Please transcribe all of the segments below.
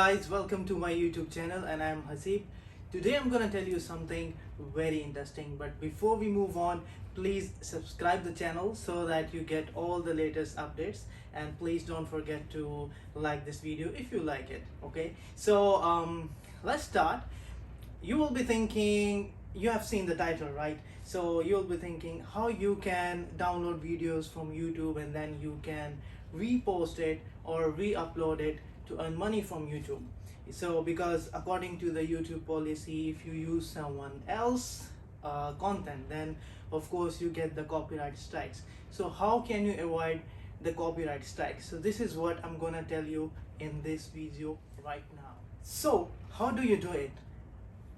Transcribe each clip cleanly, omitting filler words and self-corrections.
guys, welcome to my YouTube channel and I'm Hasib. Today I'm gonna tell you something very interesting, but before we move on, please subscribe the channel so that you get all the latest updates, and please don't forget to like this video if you like it. Okay, so let's start. You will be thinking, you have seen the title, right? So you'll be thinking how you can download videos from YouTube and then you can repost it or re-upload it to earn money from YouTube. So because according to the YouTube policy, if you use someone else content, then of course you get the copyright strikes. So how can you avoid the copyright strikes? So this is what I'm gonna tell you in this video right now. So how do you do it?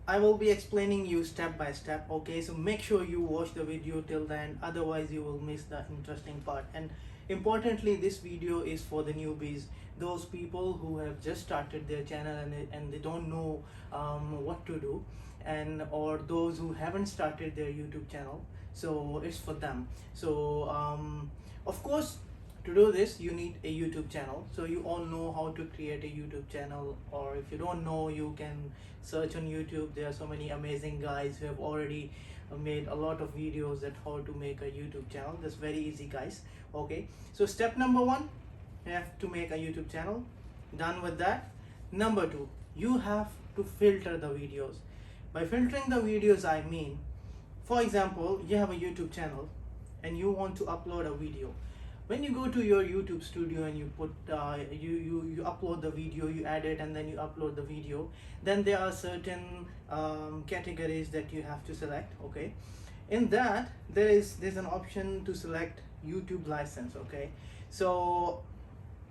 I will be explaining you step by step. Okay, so make sure you watch the video till the end, otherwise you will miss the interesting part. And importantly, this video is for the newbies, those people who have just started their channel and they don't know what to do, and or those who haven't started their YouTube channel. So it's for them. So of course, to do this you need a YouTube channel. So you all know how to create a YouTube channel, or if you don't know, you can search on YouTube. There are so many amazing guys who have already made a lot of videos that how to make a YouTube channel. That's very easy, guys. Okay, so step number one, you have to make a YouTube channel. Done with that, number two, you have to filter the videos. By filtering the videos, I mean, for example, you have a YouTube channel and you want to upload a video. When you go to your YouTube studio and you put you upload the video, you add it and then you upload the video, then there are certain categories that you have to select. Okay, in that there's an option to select YouTube license. Okay, so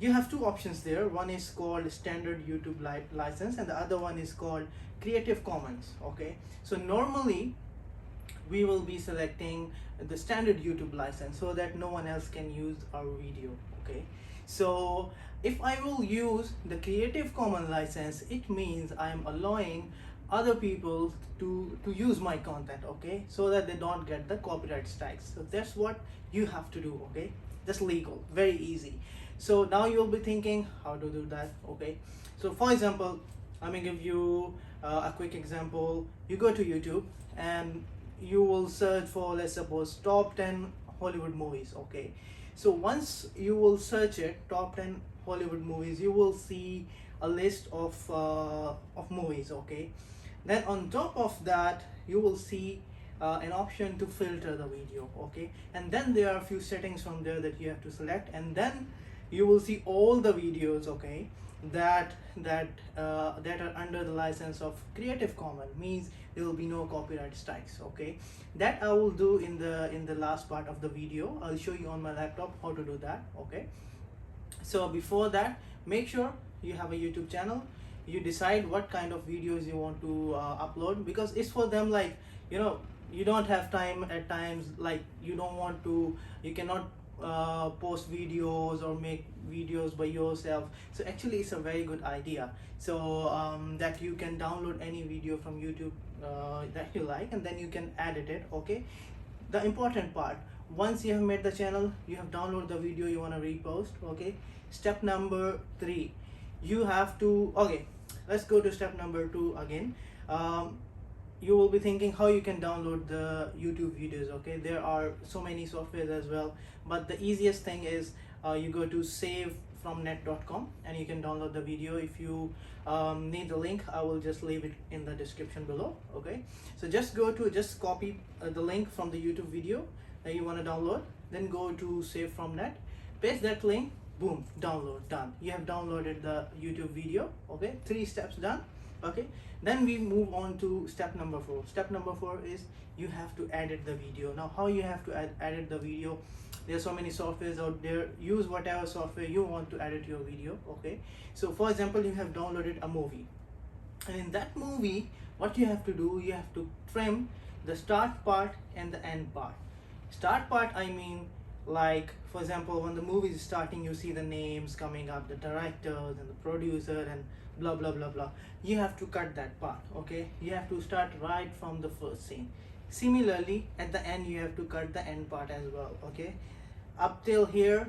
you have two options there. One is called standard YouTube license and the other one is called Creative Commons. Okay, so normally we will be selecting the standard YouTube license so that no one else can use our video. Okay, so if I will use the Creative Commons license, it means I am allowing other people to use my content, okay, so that they don't get the copyright strikes. So that's what you have to do. Okay, that's legal, very easy. So now you'll be thinking how to do that. Okay, so for example, let me give you a quick example. You go to YouTube and you will search for, let's suppose, top 10 Hollywood movies. Okay, so once you will search it, top 10 Hollywood movies, you will see a list of movies. Okay, then on top of that you will see an option to filter the video. Okay, and then there are a few settings from there that you have to select, and then you will see all the videos, okay, that are under the license of Creative Commons, means there will be no copyright strikes. Okay, that I will do in the last part of the video. I'll show you on my laptop how to do that. Okay, so before that, make sure you have a YouTube channel. You decide what kind of videos you want to upload, because it's for them, like, you know, you don't have time at times, like you cannot post videos or make videos by yourself. So actually it's a very good idea, so that you can download any video from YouTube that you like, and then you can edit it. Okay, the important part, once you have made the channel, you have downloaded the video you want to repost. Okay, step number three, you have to, okay, let's go to step number two again. You will be thinking how you can download the YouTube videos. Okay, there are so many softwares as well, but the easiest thing is you go to savefromnet.com and you can download the video. If you need the link, I will just leave it in the description below. Okay, so just copy the link from the YouTube video that you want to download, then go to savefromnet, paste that link, boom, download, done. You have downloaded the YouTube video. Okay, 3 steps done. Okay, then we move on to step number 4. Step number 4 is you have to edit the video. Now how you have to edit the video, there are so many softwares out there. Use whatever software you want to edit your video. Okay, so for example, you have downloaded a movie, and in that movie what you have to do, you have to trim the start part and the end part. Start part, I mean, like for example, when the movie is starting, you see the names coming up, the directors and the producer and blah blah blah blah. You have to cut that part. Okay, you have to start right from the first scene. Similarly, at the end you have to cut the end part as well. Okay, up till here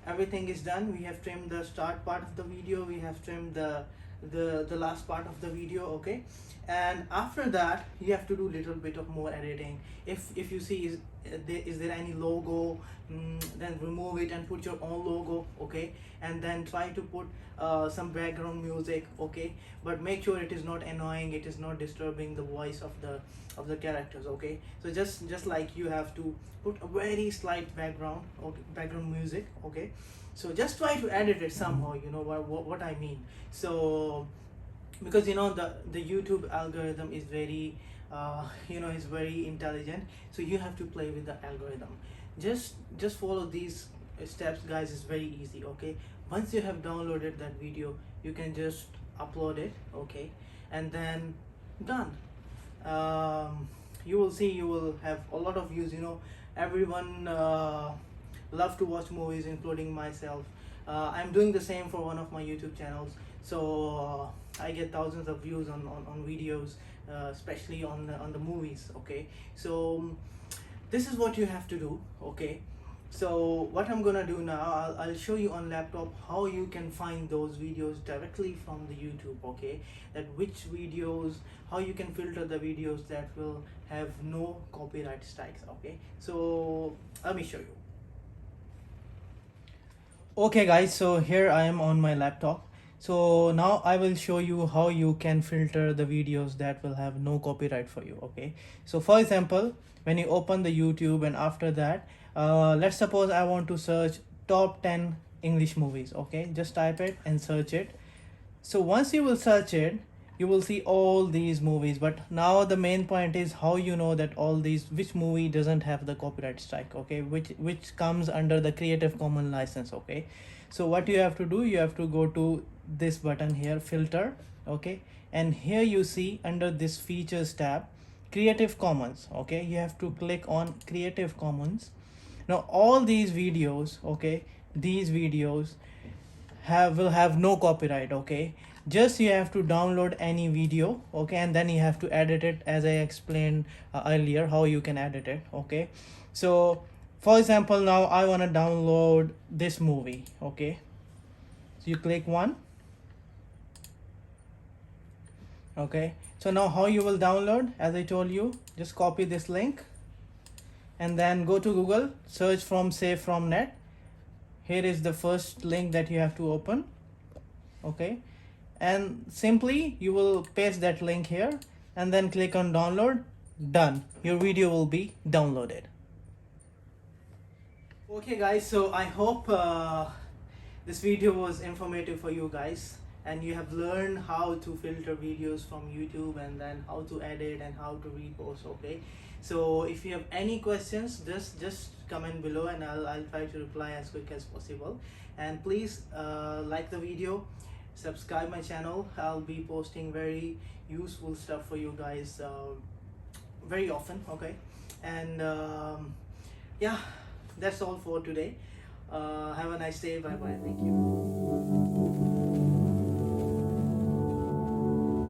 everything is done. We have trimmed the start part of the video, we have trimmed the the last part of the video, okay? And after that you have to do little bit of more editing. If you see is there any logo, then remove it and put your own logo, okay? And then try to put some background music, okay? But make sure it is not annoying, it is not disturbing the voice of the characters, okay? So just like you have to put a very slight background, okay, background music, okay? So just try to edit it somehow, you know what I mean. So because you know the YouTube algorithm is very is very intelligent, so you have to play with the algorithm. Just follow these steps, guys. It's very easy, okay? Once you have downloaded that video, you can just upload it, okay? And then done. You will see you will have a lot of views, you know. Everyone love to watch movies, including myself. I'm doing the same for one of my YouTube channels, so I get thousands of views on videos, especially on the movies, okay? So this is what you have to do, okay? So what I'm gonna do now, I'll show you on laptop how you can find those videos directly from the YouTube, okay? That which videos, how you can filter the videos that will have no copyright strikes, okay? So let me show you. Okay guys, so here I am on my laptop. So now I will show you how you can filter the videos that will have no copyright for you, okay? So for example, when you open the YouTube and after that, let's suppose I want to search top 10 English movies, okay? Just type it and search it. So once you will search it, you will see all these movies, but now the main point is how you know that all these, which movie doesn't have the copyright strike, okay? Which comes under the Creative Commons license, okay? So what you have to do, you have to go to this button here, filter, okay? And here you see under this features tab, Creative Commons, okay? You have to click on Creative Commons. Now all these videos, okay, these videos will have no copyright, okay? Just you have to download any video, okay, and then you have to edit it as I explained earlier how you can edit it, okay? So for example, now I want to download this movie, okay? So you click one, okay? So now how you will download, as I told you, just copy this link and then go to Google, search from save from net. Here is the first link that you have to open, okay? And simply you will paste that link here and then click on download. Done, your video will be downloaded. Okay guys, so I hope this video was informative for you guys and you have learned how to filter videos from YouTube and then how to edit and how to repost, okay? So if you have any questions, just comment below and I'll try to reply as quick as possible. And please like the video, subscribe my channel. I'll be posting very useful stuff for you guys very often, okay? And yeah, that's all for today. Have a nice day. Bye bye. Thank you.